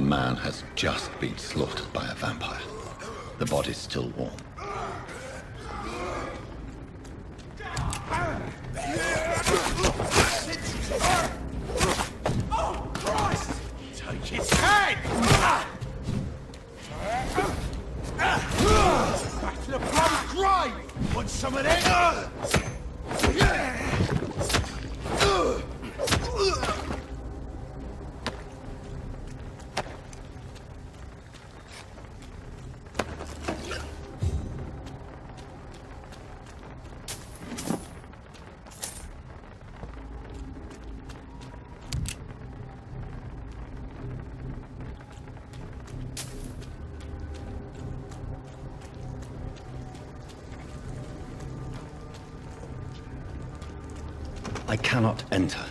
man has just been slaughtered by a vampire. The body's still warm. Oh, Christ! Take his head! Back to the bloody grave! Want some of that? I cannot enter.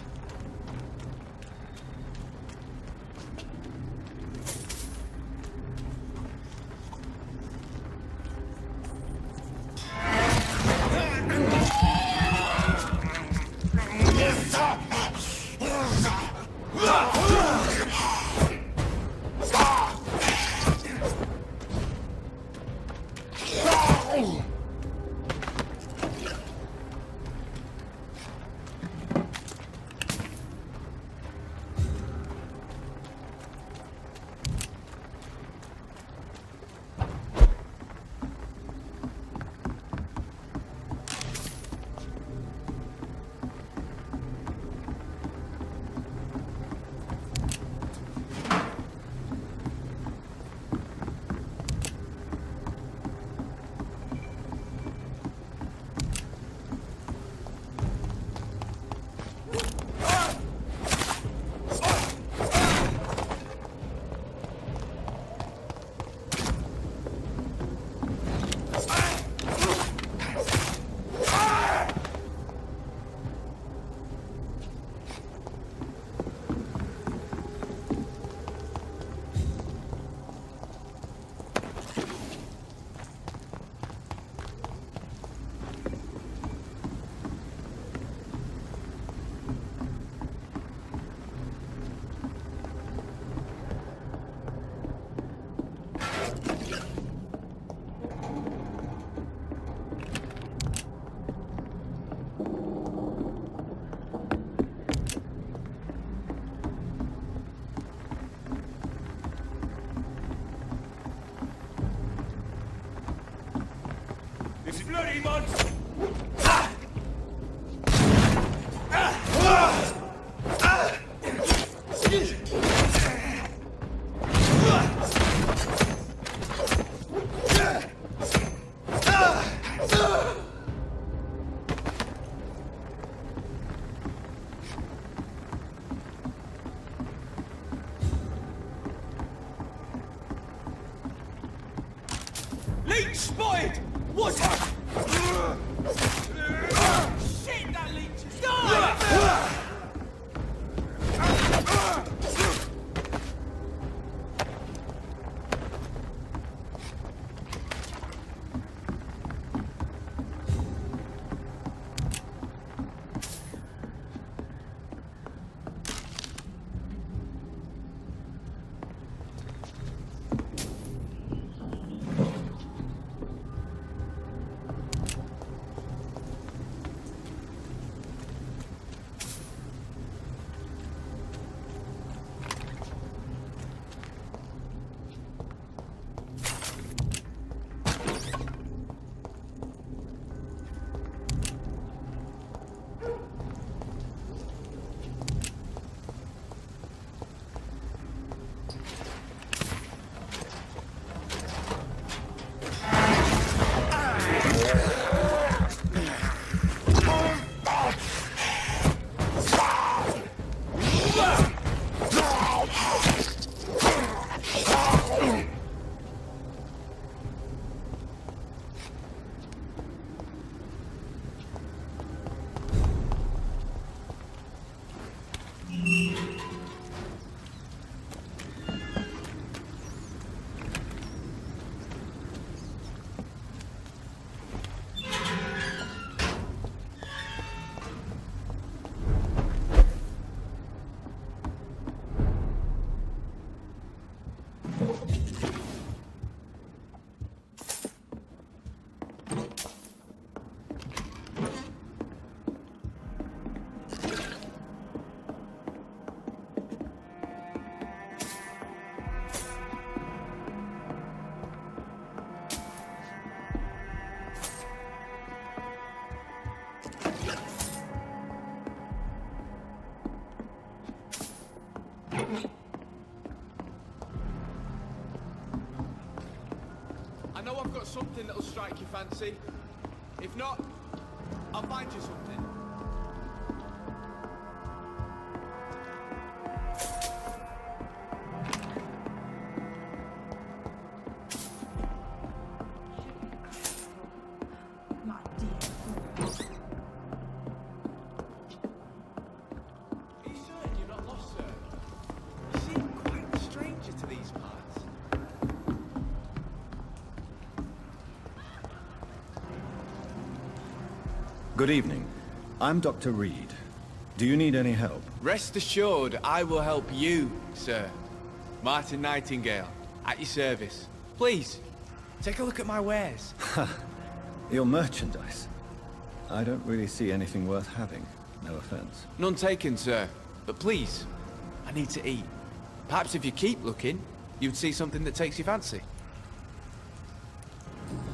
This bloody monster! Leech spotted! What's up? Shit, that leech is die! know I've got something that'll strike your fancy. If not, I'll find you something. My dear. Are you certain you're not lost, sir? You seem quite a stranger to these parts. Good evening. I'm Dr. Reed. Do you need any help? Rest assured, I will help you, sir. Martin Nightingale, at your service. Please, take a look at my wares. Your merchandise. I don't really see anything worth having. No offense. None taken, sir. But please, I need to eat. Perhaps if you keep looking, you'd see something that takes your fancy.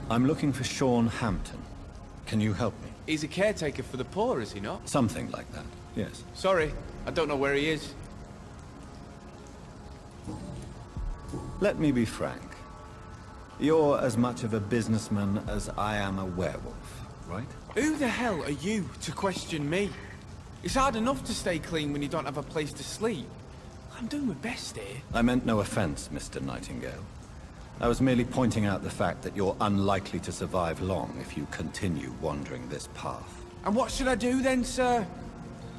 I'm looking for Sean Hampton. Can you help me? He's a caretaker for the poor, is he not? Something like that, yes. Sorry, I don't know where he is. Let me be frank. You're as much of a businessman as I am a werewolf, right? Who the hell are you to question me? It's hard enough to stay clean when you don't have a place to sleep. I'm doing my best here. I meant no offense, Mr. Nightingale. I was merely pointing out the fact that you're unlikely to survive long if you continue wandering this path. And what should I do then, sir?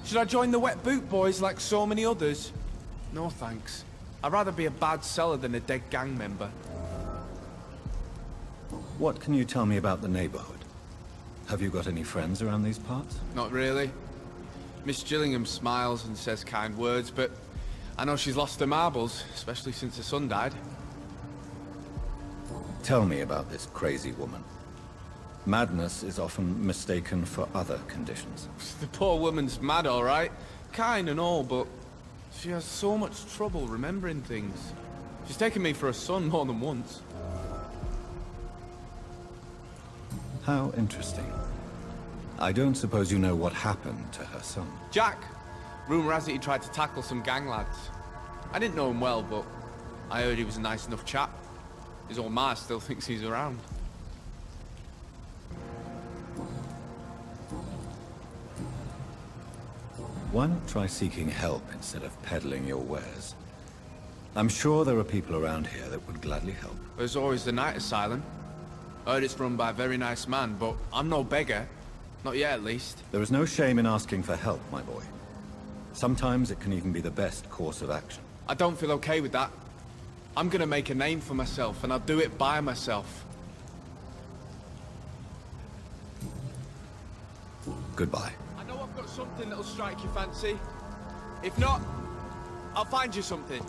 Should I join the Wet Boot Boys like so many others? No thanks. I'd rather be a bad seller than a dead gang member. What can you tell me about the neighborhood? Have you got any friends around these parts? Not really. Miss Gillingham smiles and says kind words, but I know she's lost her marbles, especially since her son died. Tell me about this crazy woman. Madness is often mistaken for other conditions. The poor woman's mad, all right. Kind and all, but she has so much trouble remembering things. She's taken me for a son more than once. How interesting. I don't suppose you know what happened to her son. Jack! Rumour has it he tried to tackle some gang lads. I didn't know him well, but I heard he was a nice enough chap. His old ma still thinks he's around. Why not try seeking help instead of peddling your wares? I'm sure there are people around here that would gladly help. There's always the night asylum. I heard it's run by a very nice man, but I'm no beggar. Not yet, at least. There is no shame in asking for help, my boy. Sometimes it can even be the best course of action. I don't feel okay with that. I'm gonna make a name for myself, and I'll do it by myself. Goodbye. I know I've got something that'll strike your fancy. If not, I'll find you something.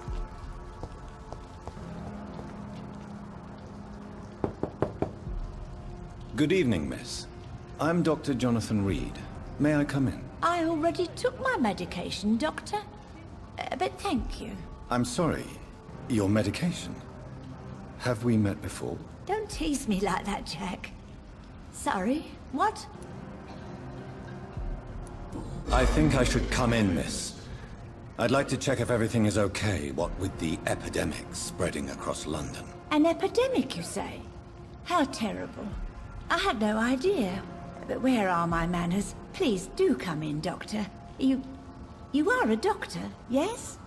Good evening, miss. I'm Dr. Jonathan Reed. May I come in? I already took my medication, Doctor. But thank you. I'm sorry. Your medication? Have we met before? Don't tease me like that, Jack. Sorry, what? I think I should come in, miss. I'd like to check if everything is okay, what with the epidemic spreading across London. An epidemic, you say? How terrible. I had no idea. But where are my manners? Please do come in, Doctor. You are a doctor, yes?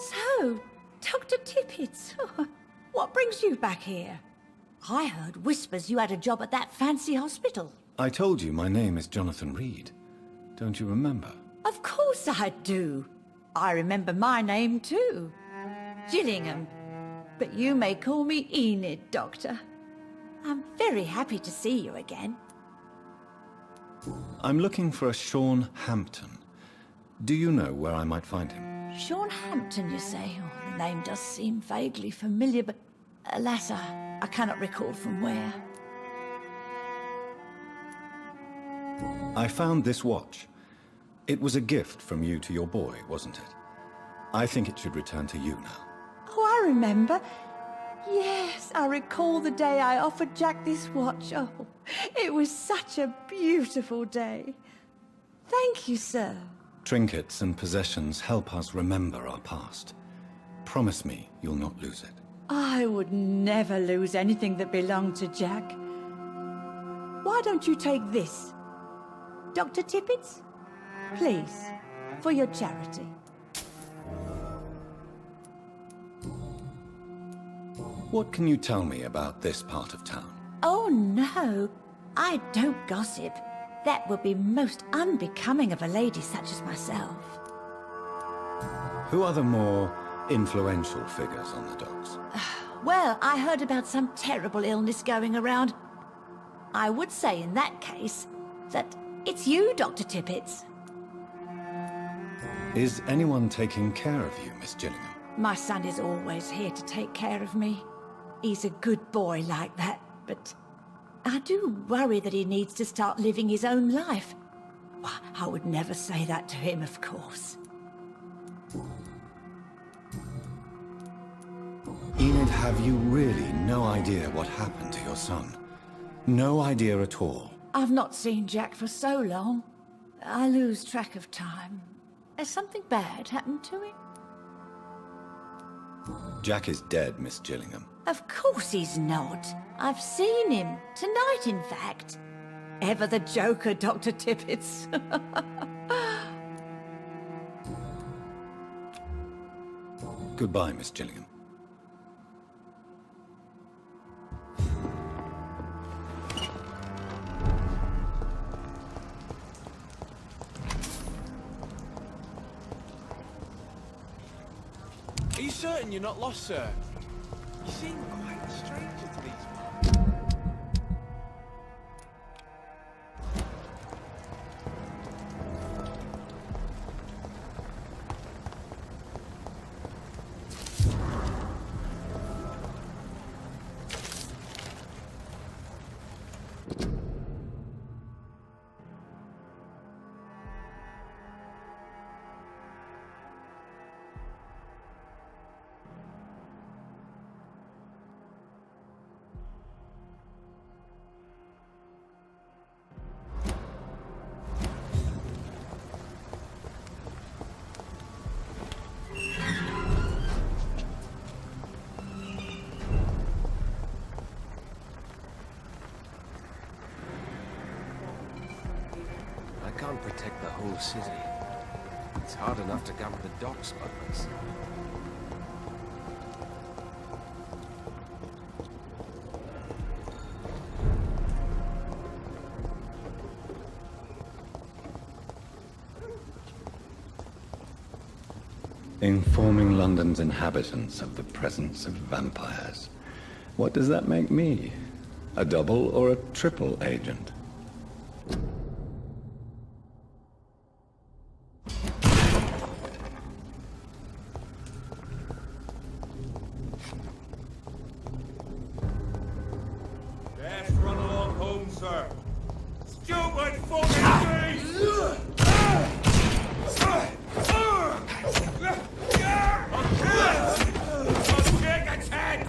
So, Dr. Tippett, what brings you back here? I heard whispers you had a job at that fancy hospital. I told you my name is Jonathan Reed. Don't you remember? Of course I do. I remember my name too. Gillingham. But you may call me Enid, Doctor. I'm very very happy to see you again. I'm looking for a Sean Hampton. Do you know where I might find him? Sean Hampton, you say? Oh, the name does seem vaguely familiar, but alas, I cannot recall from where. I found this watch. It was a gift from you to your boy, wasn't it? I think it should return to you now. Oh, I remember. Yes, I recall the day I offered Jack this watch. Oh, it was such a beautiful day. Thank you, sir. Trinkets and possessions help us remember our past. Promise me you'll not lose it. I would never lose anything that belonged to Jack. Why don't you take this? Dr. Tippett's? Please, for your charity. What can you tell me about this part of town? Oh, no. I don't gossip. That would be most unbecoming of a lady such as myself. Who are the more influential figures on the docks? Well, I heard about some terrible illness going around. I would say in that case that it's you, Dr. Tippett's. Is anyone taking care of you, Miss Gillingham? My son is always here to take care of me. He's a good boy like that, but I do worry that he needs to start living his own life. Why, I would never say that to him, of course. Enid, have you really no idea what happened to your son? No idea at all? I've not seen Jack for so long. I lose track of time. Has something bad happened to him? Jack is dead, Miss Gillingham. Of course he's not. I've seen him. Tonight, in fact. Ever the joker, Dr. Tippett's. Goodbye, Miss Gillingham. Are you certain you're not lost, sir? You seem quite a stranger to these parts. I can't protect the whole city. It's hard enough to cover the dock smugglers. Informing London's inhabitants of the presence of vampires. What does that make me? A double or a triple agent? Best run along home, sir. Stupid fucking beast! I'll take its head!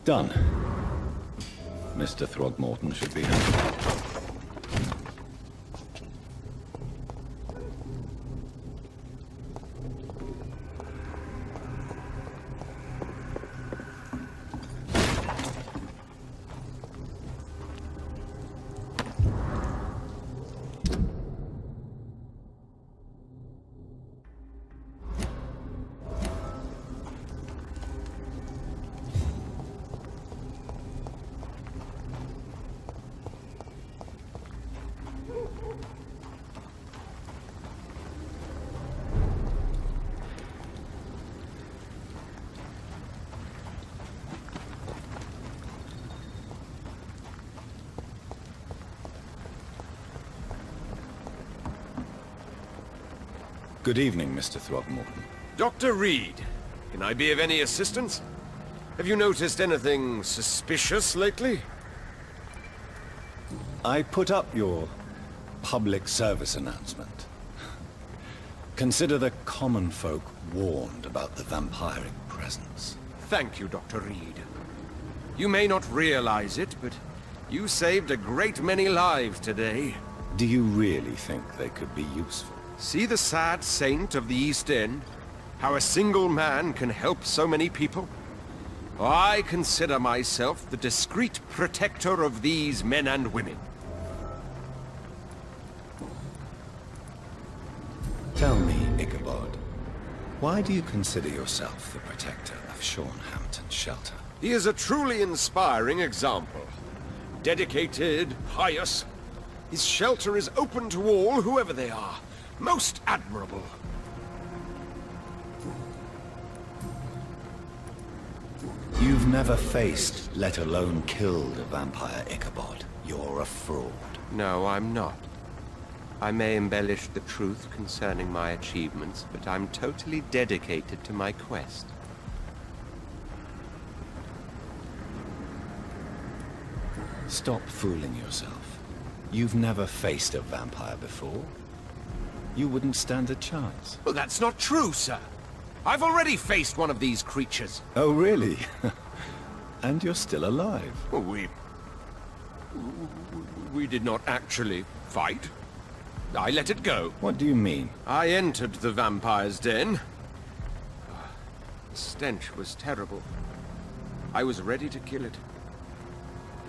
Done. Mr. Throgmorton should be happy. Good evening, Mr. Throgmorton. Dr. Reed, can I be of any assistance? Have you noticed anything suspicious lately? I put up your public service announcement. Consider the common folk warned about the vampiric presence. Thank you, Dr. Reed. You may not realize it, but you saved a great many lives today. Do you really think they could be useful? See the sad saint of the East End? How a single man can help so many people? I consider myself the discreet protector of these men and women. Tell me, Ichabod, why do you consider yourself the protector of Sean Hampton's shelter? He is a truly inspiring example. Dedicated, pious. His shelter is open to all, whoever they are. Most admirable. You've never faced, let alone killed a vampire, Ichabod. You're a fraud. No, I'm not. I may embellish the truth concerning my achievements, but I'm totally dedicated to my quest. Stop fooling yourself. You've never faced a vampire before. You wouldn't stand a chance. Well, that's not true, sir. I've already faced one of these creatures. Oh, really? And you're still alive. Well, we did not actually fight. I let it go. What do you mean? I entered the vampire's den. The stench was terrible. I was ready to kill it.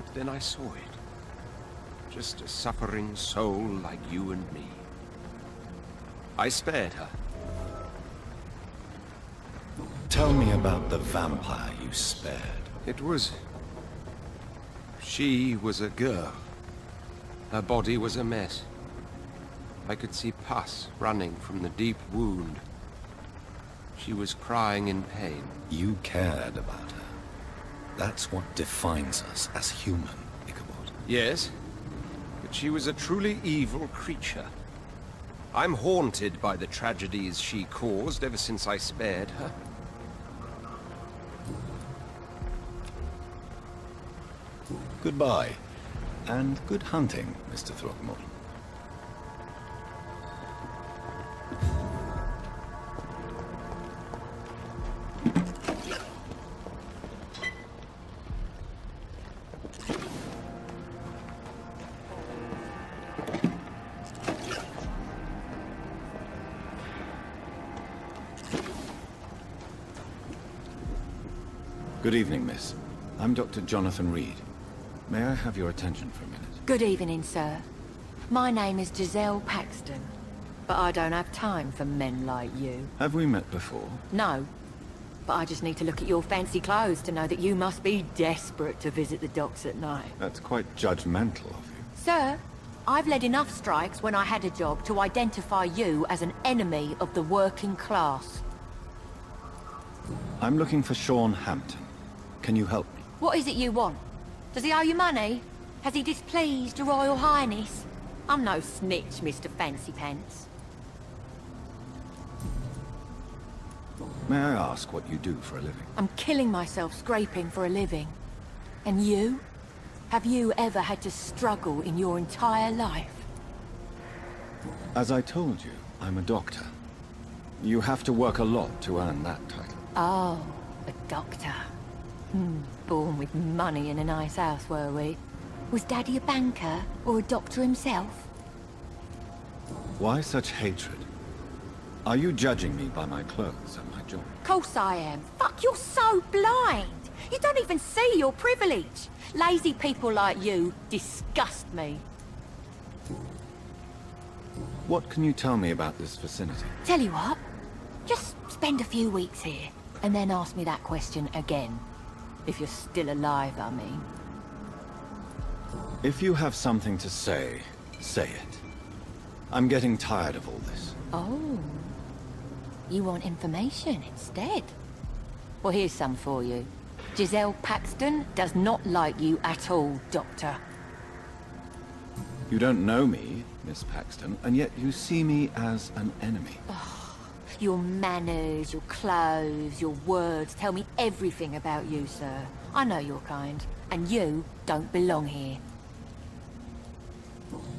But then I saw it. Just a suffering soul like you and me. I spared her. Tell me about the vampire you spared. It was... She was a girl. Her body was a mess. I could see pus running from the deep wound. She was crying in pain. You cared about her. That's what defines us as human, Ichabod. Yes, but she was a truly evil creature. I'm haunted by the tragedies she caused ever since I spared her. Goodbye, and good hunting, Mr. Throgmorton. Good evening, miss. I'm Dr. Jonathan Reed. May I have your attention for a minute? Good evening, sir. My name is Giselle Paxton, but I don't have time for men like you. Have we met before? No, but I just need to look at your fancy clothes to know that you must be desperate to visit the docks at night. That's quite judgmental of you. Sir, I've led enough strikes when I had a job to identify you as an enemy of the working class. I'm looking for Sean Hampton. Can you help me? What is it you want? Does he owe you money? Has he displeased your Royal Highness? I'm no snitch, Mr. Fancy Pants. May I ask what you do for a living? I'm killing myself scraping for a living. And you? Have you ever had to struggle in your entire life? As I told you, I'm a doctor. You have to work a lot to earn that title. Oh, a doctor. Born with money in a nice house, were we? Was Daddy a banker or a doctor himself? Why such hatred? Are you judging me by my clothes and my job? Course I am. Fuck, you're so blind. You don't even see your privilege. Lazy people like you disgust me. What can you tell me about this vicinity? Tell you what, just spend a few weeks here, and then ask me that question again. If you're still alive, I mean. If you have something to say, say it. I'm getting tired of all this. Oh. You want information instead? Well, here's some for you. Giselle Paxton does not like you at all, Doctor. You don't know me, Miss Paxton, and yet you see me as an enemy. Your manners, your clothes, your words tell me everything about you, sir. I know your kind, and you don't belong here.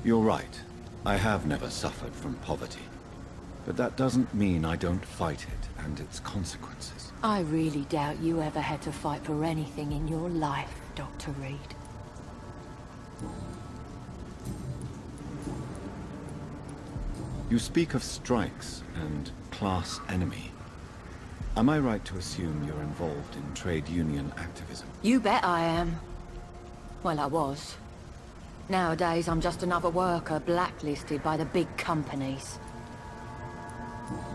You're right. I have never suffered from poverty. But that doesn't mean I don't fight it and its consequences. I really doubt you ever had to fight for anything in your life, Dr. Reed. You speak of strikes and class enemy. Am I right to assume you're involved in trade union activism? You bet I am. Well, I was. Nowadays, I'm just another worker blacklisted by the big companies.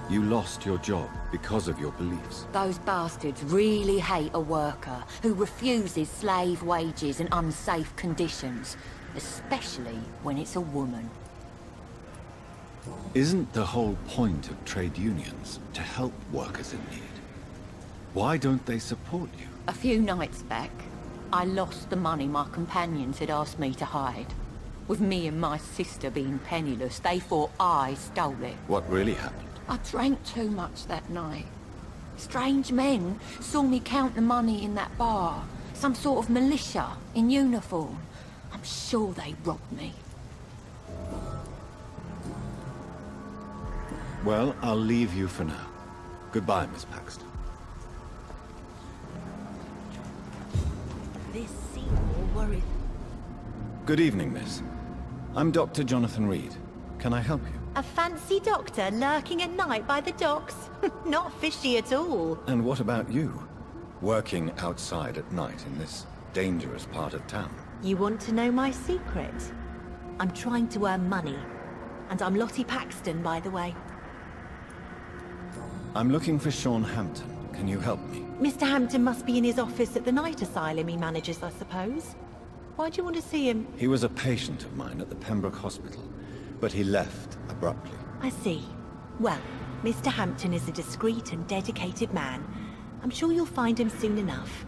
You lost your job because of your beliefs. Those bastards really hate a worker who refuses slave wages and unsafe conditions, especially when it's a woman. Isn't the whole point of trade unions to help workers in need? Why don't they support you? A few nights back, I lost the money my companions had asked me to hide. With me and my sister being penniless, they thought I stole it. What really happened? I drank too much that night. Strange men saw me count the money in that bar. Some sort of militia in uniform. I'm sure they robbed me. Well, I'll leave you for now. Goodbye, Miss Paxton. This Seymour worried. Good evening, miss. I'm Dr. Jonathan Reed. Can I help you? A fancy doctor lurking at night by the docks? Not fishy at all. And what about you? Working outside at night in this dangerous part of town? You want to know my secret? I'm trying to earn money. And I'm Lottie Paxton, by the way. I'm looking for Sean Hampton. Can you help me? Mr. Hampton must be in his office at the night asylum he manages, I suppose. Why do you want to see him? He was a patient of mine at the Pembroke Hospital, but he left abruptly. I see. Well, Mr. Hampton is a discreet and dedicated man. I'm sure you'll find him soon enough.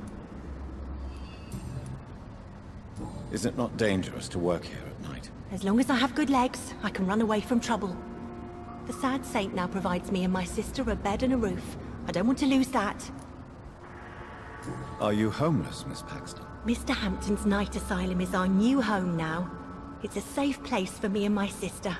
Is it not dangerous to work here at night? As long as I have good legs, I can run away from trouble. The sad saint now provides me and my sister a bed and a roof. I don't want to lose that. Are you homeless, Miss Paxton? Mr. Hampton's night asylum is our new home now. It's a safe place for me and my sister.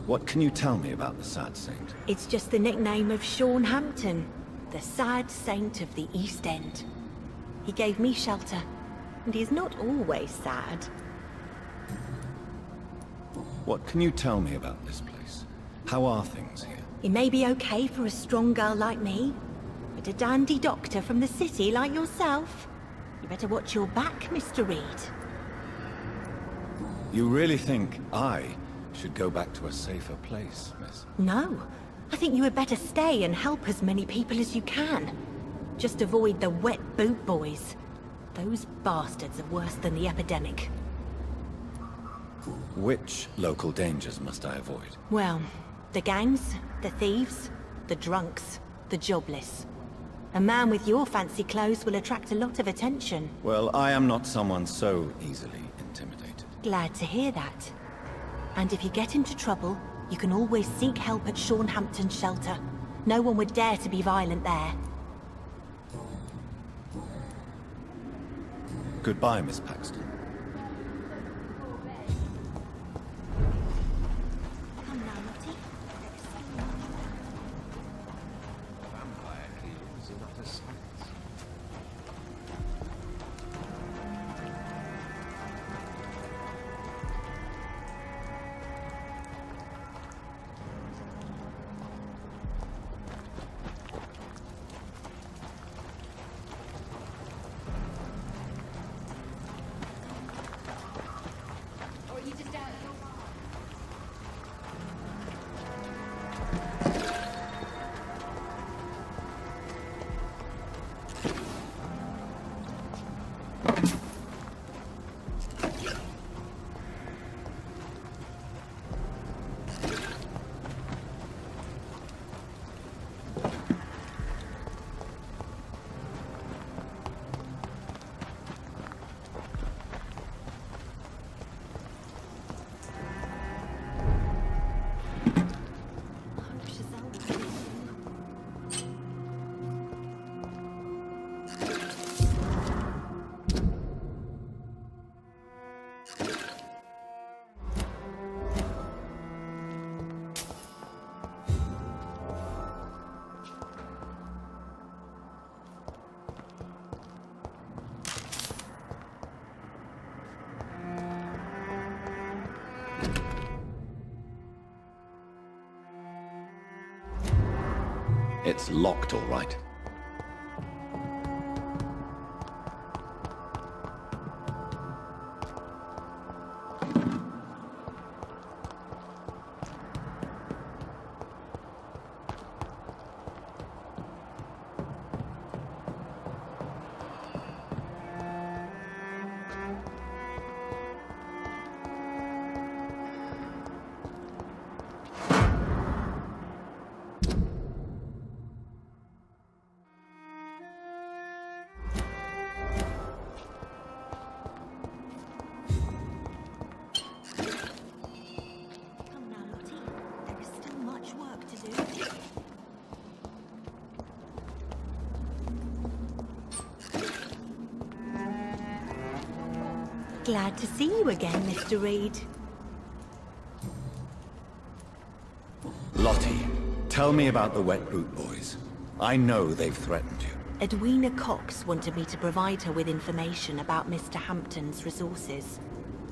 What can you tell me about the Sad Saint? It's just the nickname of Sean Hampton, the sad saint of the East End. He gave me shelter, and he's not always sad. What can you tell me about this place? How are things here? It may be okay for a strong girl like me, but a dandy doctor from the city like yourself, you better watch your back, Mr. Reed. You really think I should go back to a safer place, miss? No, I think you had better stay and help as many people as you can. Just avoid the wet boot boys. Those bastards are worse than the epidemic. Which local dangers must I avoid? Well, the gangs, the thieves, the drunks, the jobless. A man with your fancy clothes will attract a lot of attention. Well, I am not someone so easily intimidated. Glad to hear that. And if you get into trouble, you can always seek help at Sean Hampton's shelter. No one would dare to be violent there. Goodbye, Miss Paxton. Come now, Lottie. It's locked, all right. Come now, Lottie. There is still much work to do. Glad to see you again, Mr. Reed. Lottie, tell me about the Wet Boot Boys. I know they've threatened you. Edwina Cox wanted me to provide her with information about Mr. Hampton's resources.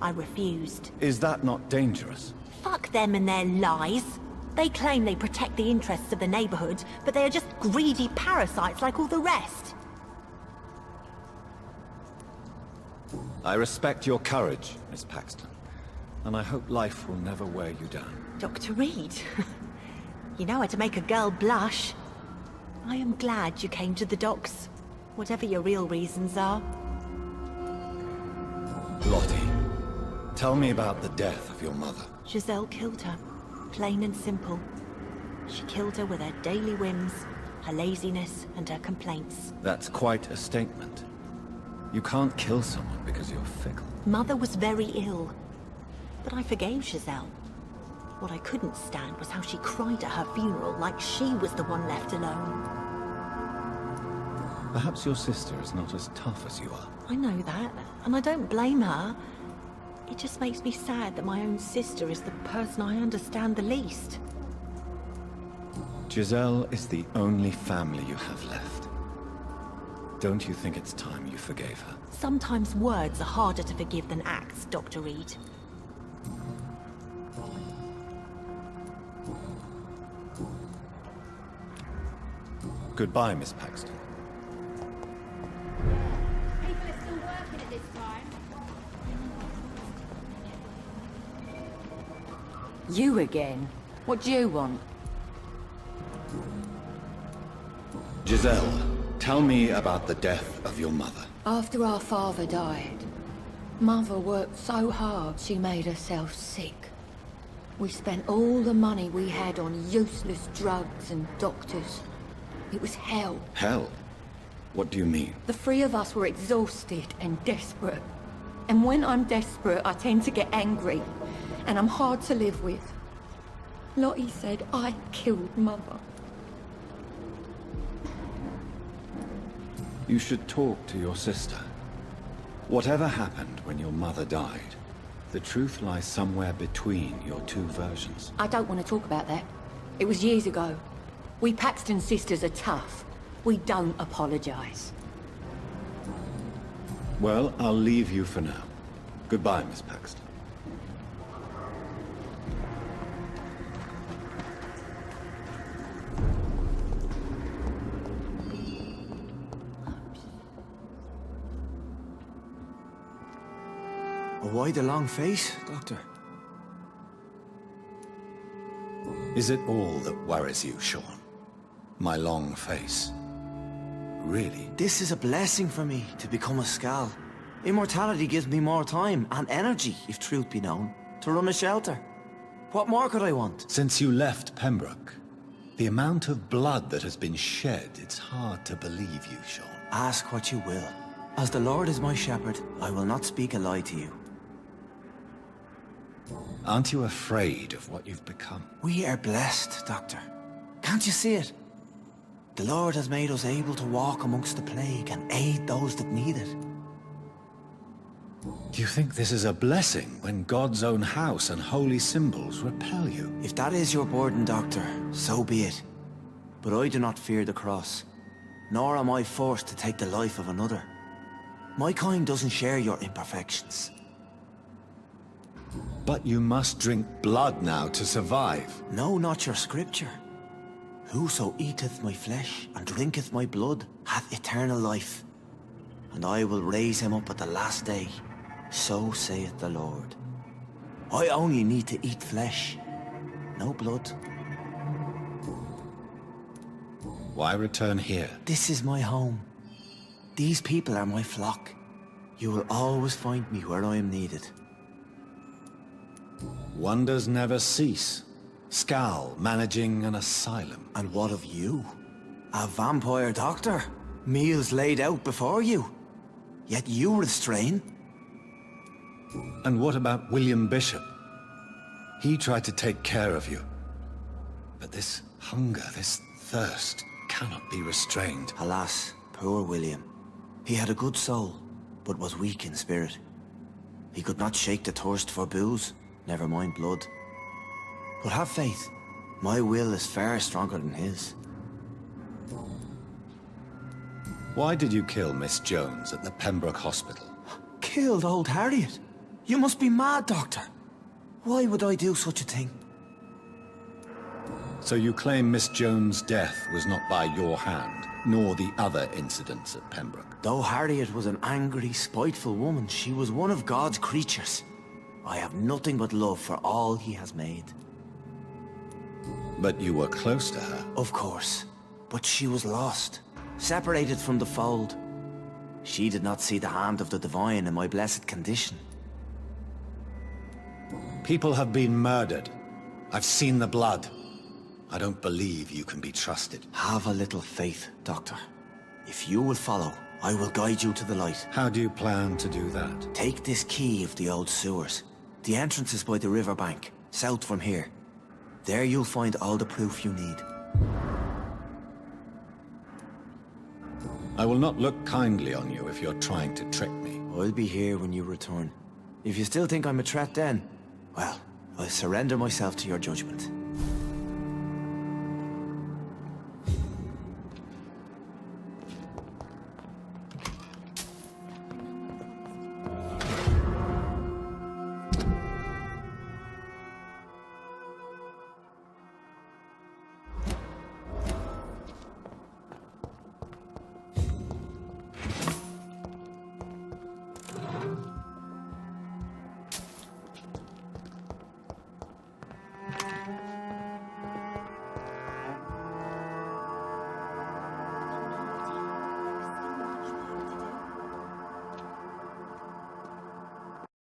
I refused. Is that not dangerous? Fuck them and their lies. They claim they protect the interests of the neighborhood, but they are just greedy parasites like all the rest. I respect your courage, Miss Paxton, and I hope life will never wear you down. Dr. Reed, you know how to make a girl blush. I am glad you came to the docks, whatever your real reasons are. Lottie, tell me about the death of your mother. Giselle killed her, plain and simple. She killed her with her daily whims, her laziness, and her complaints. That's quite a statement. You can't kill someone because you're fickle. Mother was very ill, but I forgave Giselle. What I couldn't stand was how she cried at her funeral like she was the one left alone. Perhaps your sister is not as tough as you are. I know that, and I don't blame her. It just makes me sad that my own sister is the person I understand the least. Giselle is the only family you have left. Don't you think it's time you forgave her? Sometimes words are harder to forgive than acts, Dr. Reed. Goodbye, Miss Paxton. People are still working at this time. You again? What do you want? Giselle, tell me about the death of your mother. After our father died, Mother worked so hard she made herself sick. We spent all the money we had on useless drugs and doctors. It was hell. Hell? What do you mean? The three of us were exhausted and desperate. And when I'm desperate, I tend to get angry. And I'm hard to live with. Lottie said I killed Mother. You should talk to your sister. Whatever happened when your mother died, the truth lies somewhere between your two versions. I don't want to talk about that. It was years ago. We Paxton sisters are tough. We don't apologize. Well, I'll leave you for now. Goodbye, Miss Paxton. Why the long face, Doctor? Is it all that worries you, Sean? My long face? Really? This is a blessing for me, to become a Skal. Immortality gives me more time and energy, if truth be known, to run a shelter. What more could I want? Since you left Pembroke, the amount of blood that has been shed, it's hard to believe you, Sean. Ask what you will. As the Lord is my shepherd, I will not speak a lie to you. Aren't you afraid of what you've become? We are blessed, Doctor. Can't you see it? The Lord has made us able to walk amongst the plague and aid those that need it. Do you think this is a blessing when God's own house and holy symbols repel you? If that is your burden, Doctor, so be it. But I do not fear the cross, nor am I forced to take the life of another. My kind doesn't share your imperfections. But you must drink blood now to survive. No, not your scripture. Whoso eateth my flesh and drinketh my blood hath eternal life, and I will raise him up at the last day. So saith the Lord. I only need to eat flesh, no blood. Why return here? This is my home. These people are my flock. You will always find me where I am needed. Wonders never cease. Skal managing an asylum. And what of you? A vampire doctor? Meals laid out before you. Yet you restrain? And what about William Bishop? He tried to take care of you. But this hunger, this thirst, cannot be restrained. Alas, poor William. He had a good soul, but was weak in spirit. He could not shake the thirst for booze, never mind blood. But have faith. My will is far stronger than his. Why did you kill Miss Jones at the Pembroke Hospital? Killed old Harriet? You must be mad, Doctor. Why would I do such a thing? So you claim Miss Jones' death was not by your hand, nor the other incidents at Pembroke? Though Harriet was an angry, spiteful woman, she was one of God's creatures. I have nothing but love for all he has made. But you were close to her. Of course. But she was lost, separated from the fold. She did not see the hand of the divine in my blessed condition. People have been murdered. I've seen the blood. I don't believe you can be trusted. Have a little faith, Doctor. If you will follow, I will guide you to the light. How do you plan to do that? Take this key of the old sewers. The entrance is by the riverbank, south from here. There you'll find all the proof you need. I will not look kindly on you if you're trying to trick me. I'll be here when you return. If you still think I'm a threat then, well, I'll surrender myself to your judgment.